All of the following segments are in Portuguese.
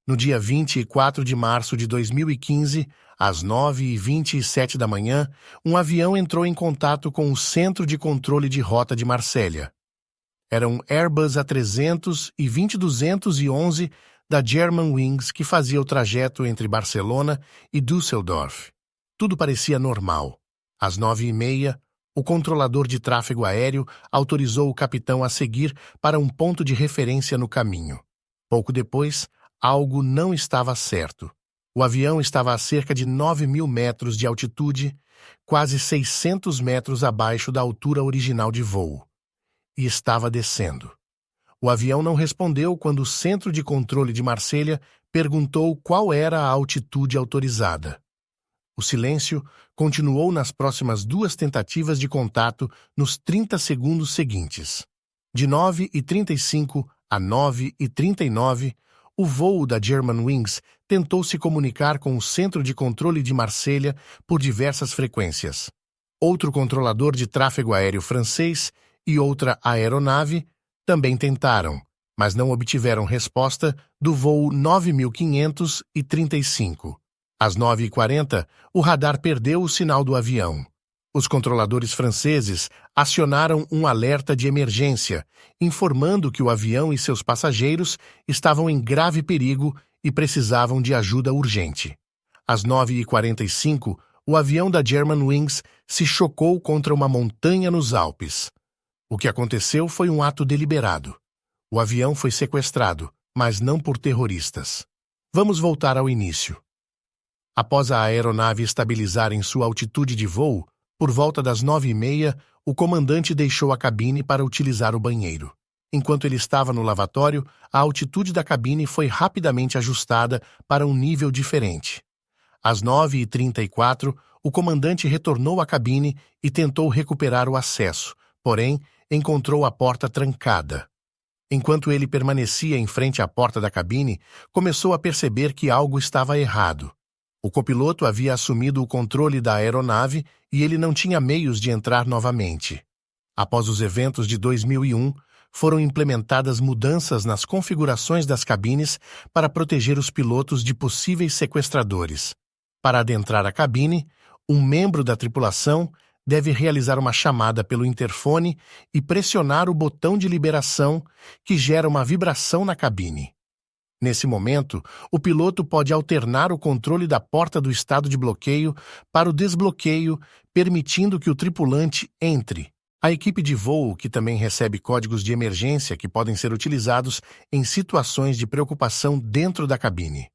No dia 24 de março de 2015, às 9h27 da manhã, um avião entrou em contato com o Centro de Controle de Rota de Marsella. Era um Airbus A300 e 20211 da Germanwings que fazia o trajeto entre Barcelona e Düsseldorf. Tudo parecia normal. Às 9h30, o controlador de tráfego aéreo autorizou o capitão a seguir para um ponto de referência no caminho. Pouco depois, algo não estava certo. O avião estava a cerca de 9.000 metros de altitude, quase 600 metros abaixo da altura original de voo, e estava descendo. O avião não respondeu quando o Centro de Controle de Marsella perguntou qual era a altitude autorizada. O silêncio continuou nas próximas 2 tentativas de contato nos 30 segundos seguintes. De 9h35 a 9h39, o voo da Germanwings tentou se comunicar com o Centro de Controle de Marsella por diversas frequências. Outro controlador de tráfego aéreo francês e outra aeronave também tentaram, mas não obtiveram resposta do voo 9535. Às 9h40, o radar perdeu o sinal do avião. Os controladores franceses acionaram um alerta de emergência, informando que o avião e seus passageiros estavam em grave perigo e precisavam de ajuda urgente. Às 9h45, o avião da Germanwings se chocou contra uma montanha nos Alpes. O que aconteceu foi um ato deliberado. O avião foi sequestrado, mas não por terroristas. Vamos voltar ao início. Após a aeronave estabilizar em sua altitude de voo, por volta das 9h30, o comandante deixou a cabine para utilizar o banheiro. Enquanto ele estava no lavatório, a altitude da cabine foi rapidamente ajustada para um nível diferente. Às 9h34, o comandante retornou à cabine e tentou recuperar o acesso, porém, encontrou a porta trancada. Enquanto ele permanecia em frente à porta da cabine, começou a perceber que algo estava errado. O copiloto havia assumido o controle da aeronave e ele não tinha meios de entrar novamente. Após os eventos de 2001, foram implementadas mudanças nas configurações das cabines para proteger os pilotos de possíveis sequestradores. Para adentrar a cabine, um membro da tripulação deve realizar uma chamada pelo interfone e pressionar o botão de liberação que gera uma vibração na cabine. Nesse momento, o piloto pode alternar o controle da porta do estado de bloqueio para o desbloqueio, permitindo que o tripulante entre. A equipe de voo, que também recebe códigos de emergência que podem ser utilizados em situações de preocupação dentro da cabine.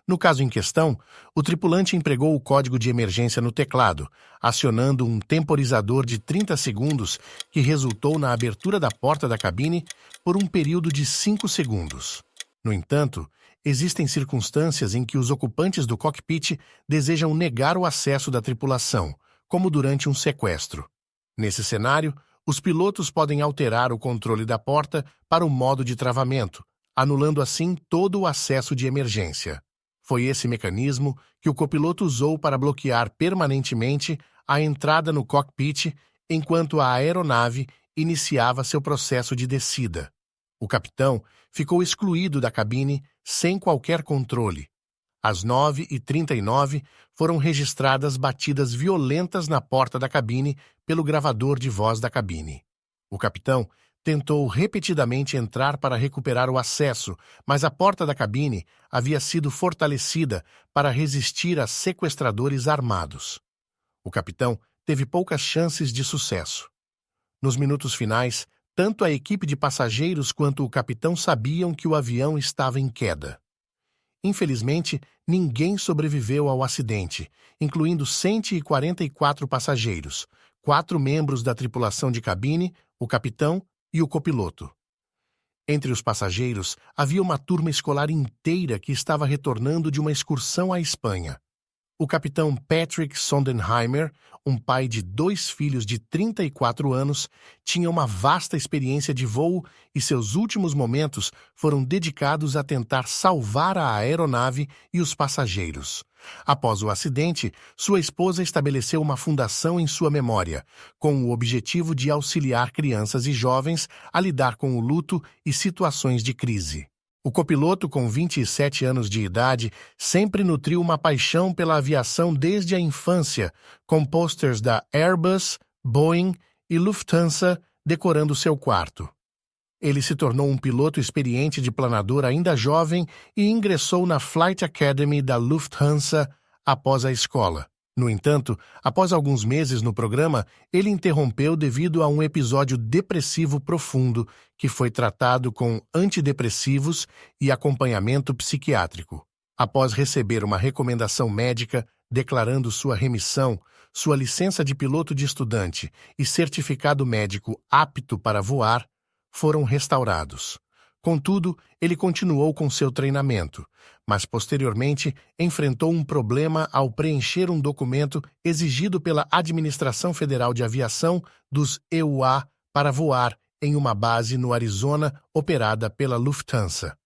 No caso em questão, o tripulante empregou o código de emergência no teclado, acionando um temporizador de 30 segundos que resultou na abertura da porta da cabine por um período de 5 segundos. No entanto, existem circunstâncias em que os ocupantes do cockpit desejam negar o acesso da tripulação, como durante um sequestro. Nesse cenário, os pilotos podem alterar o controle da porta para o modo de travamento, anulando assim todo o acesso de emergência. Foi esse mecanismo que o copiloto usou para bloquear permanentemente a entrada no cockpit enquanto a aeronave iniciava seu processo de descida. O capitão ficou excluído da cabine sem qualquer controle. Às 9h39, foram registradas batidas violentas na porta da cabine pelo gravador de voz da cabine. O capitão tentou repetidamente entrar para recuperar o acesso, mas a porta da cabine havia sido fortalecida para resistir a sequestradores armados. O capitão teve poucas chances de sucesso. Nos minutos finais, tanto a equipe de passageiros quanto o capitão sabiam que o avião estava em queda. Infelizmente, ninguém sobreviveu ao acidente, incluindo 144 passageiros, 4 membros da tripulação de cabine, o capitão e o copiloto. Entre os passageiros, havia uma turma escolar inteira que estava retornando de uma excursão à Espanha. O capitão Patrick Sondenheimer, um pai de 2 filhos de 34 anos, tinha uma vasta experiência de voo e seus últimos momentos foram dedicados a tentar salvar a aeronave e os passageiros. Após o acidente, sua esposa estabeleceu uma fundação em sua memória, com o objetivo de auxiliar crianças e jovens a lidar com o luto e situações de crise. O copiloto, com 27 anos de idade, sempre nutriu uma paixão pela aviação desde a infância, com posters da Airbus, Boeing e Lufthansa decorando seu quarto. Ele se tornou um piloto experiente de planador ainda jovem e ingressou na Flight Academy da Lufthansa após a escola. No entanto, após alguns meses no programa, ele interrompeu devido a um episódio depressivo profundo que foi tratado com antidepressivos e acompanhamento psiquiátrico. Após receber uma recomendação médica declarando sua remissão, sua licença de piloto de estudante e certificado médico apto para voar foram restaurados. Contudo, ele continuou com seu treinamento, mas posteriormente enfrentou um problema ao preencher um documento exigido pela Administração Federal de Aviação dos EUA para voar em uma base no Arizona operada pela Lufthansa.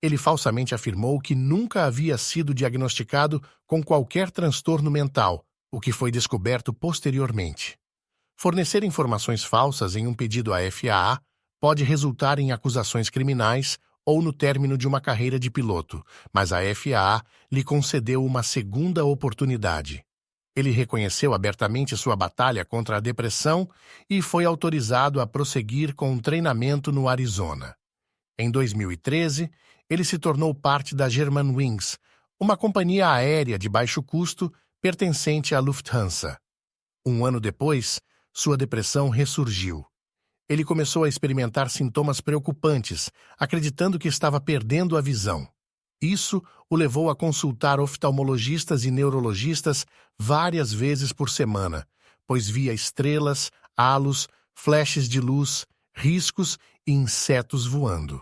Ele falsamente afirmou que nunca havia sido diagnosticado com qualquer transtorno mental, o que foi descoberto posteriormente. Fornecer informações falsas em um pedido à FAA pode resultar em acusações criminais ou no término de uma carreira de piloto, mas a FAA lhe concedeu uma segunda oportunidade. Ele reconheceu abertamente sua batalha contra a depressão e foi autorizado a prosseguir com um treinamento no Arizona. Em 2013, ele se tornou parte da Germanwings, uma companhia aérea de baixo custo pertencente à Lufthansa. Um ano depois, sua depressão ressurgiu. Ele começou a experimentar sintomas preocupantes, acreditando que estava perdendo a visão. Isso o levou a consultar oftalmologistas e neurologistas várias vezes por semana, pois via estrelas, halos, flashes de luz, riscos e insetos voando.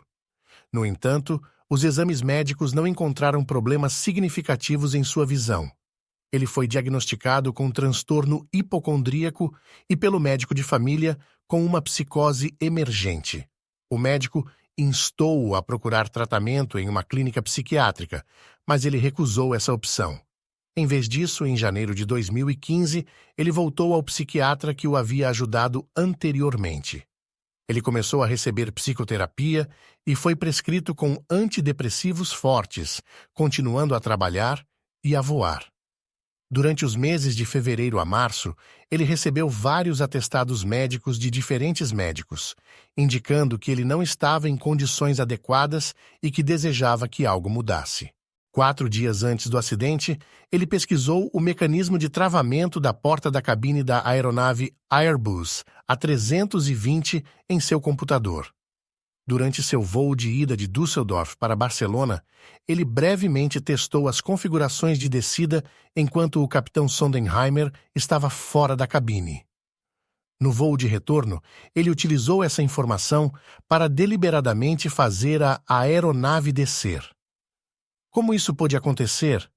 No entanto, os exames médicos não encontraram problemas significativos em sua visão. Ele foi diagnosticado com transtorno hipocondríaco e pelo médico de família com uma psicose emergente. O médico instou-o a procurar tratamento em uma clínica psiquiátrica, mas ele recusou essa opção. Em vez disso, em janeiro de 2015, ele voltou ao psiquiatra que o havia ajudado anteriormente. Ele começou a receber psicoterapia e foi prescrito com antidepressivos fortes, continuando a trabalhar e a voar. Durante os meses de fevereiro a março, ele recebeu vários atestados médicos de diferentes médicos, indicando que ele não estava em condições adequadas e que desejava que algo mudasse. 4 dias antes do acidente, ele pesquisou o mecanismo de travamento da porta da cabine da aeronave Airbus A320 em seu computador. Durante seu voo de ida de Düsseldorf para Barcelona, ele brevemente testou as configurações de descida enquanto o capitão Sondenheimer estava fora da cabine. No voo de retorno, ele utilizou essa informação para deliberadamente fazer a aeronave descer. Como isso pôde acontecer?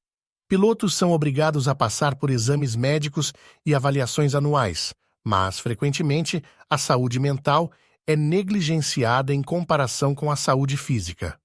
Pilotos são obrigados a passar por exames médicos e avaliações anuais, mas, frequentemente, a saúde mental é negligenciada em comparação com a saúde física.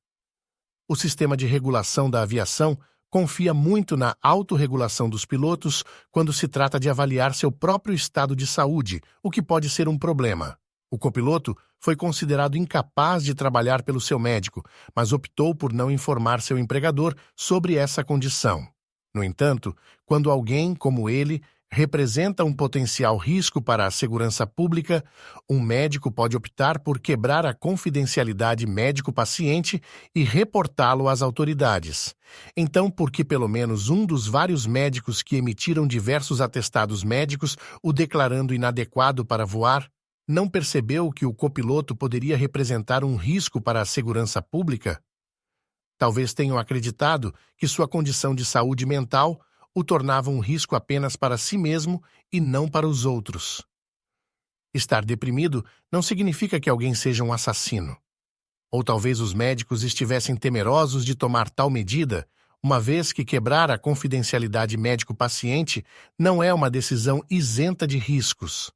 O sistema de regulação da aviação confia muito na autorregulação dos pilotos quando se trata de avaliar seu próprio estado de saúde, o que pode ser um problema. O copiloto foi considerado incapaz de trabalhar pelo seu médico, mas optou por não informar seu empregador sobre essa condição. No entanto, quando alguém, como ele, representa um potencial risco para a segurança pública, um médico pode optar por quebrar a confidencialidade médico-paciente e reportá-lo às autoridades. Então, por que pelo menos um dos vários médicos que emitiram diversos atestados médicos o declarando inadequado para voar, não percebeu que o copiloto poderia representar um risco para a segurança pública? Talvez tenham acreditado que sua condição de saúde mental o tornava um risco apenas para si mesmo e não para os outros. Estar deprimido não significa que alguém seja um assassino. Ou talvez os médicos estivessem temerosos de tomar tal medida, uma vez que quebrar a confidencialidade médico-paciente não é uma decisão isenta de riscos.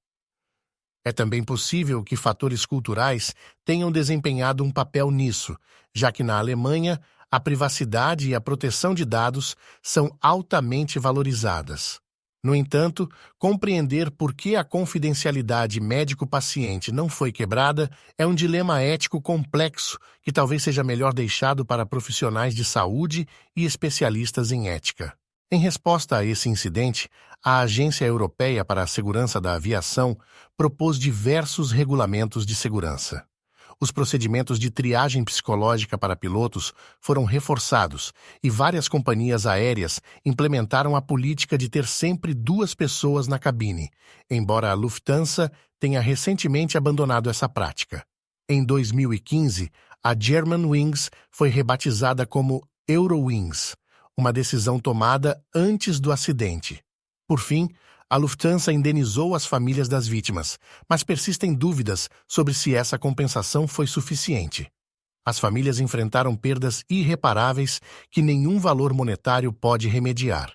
É também possível que fatores culturais tenham desempenhado um papel nisso, já que na Alemanha a privacidade e a proteção de dados são altamente valorizadas. No entanto, compreender por que a confidencialidade médico-paciente não foi quebrada é um dilema ético complexo que talvez seja melhor deixado para profissionais de saúde e especialistas em ética. Em resposta a esse incidente, a Agência Europeia para a Segurança da Aviação propôs diversos regulamentos de segurança. Os procedimentos de triagem psicológica para pilotos foram reforçados e várias companhias aéreas implementaram a política de ter sempre 2 pessoas na cabine, embora a Lufthansa tenha recentemente abandonado essa prática. Em 2015, a Germanwings foi rebatizada como Eurowings, uma decisão tomada antes do acidente. Por fim, a Lufthansa indenizou as famílias das vítimas, mas persistem dúvidas sobre se essa compensação foi suficiente. As famílias enfrentaram perdas irreparáveis que nenhum valor monetário pode remediar.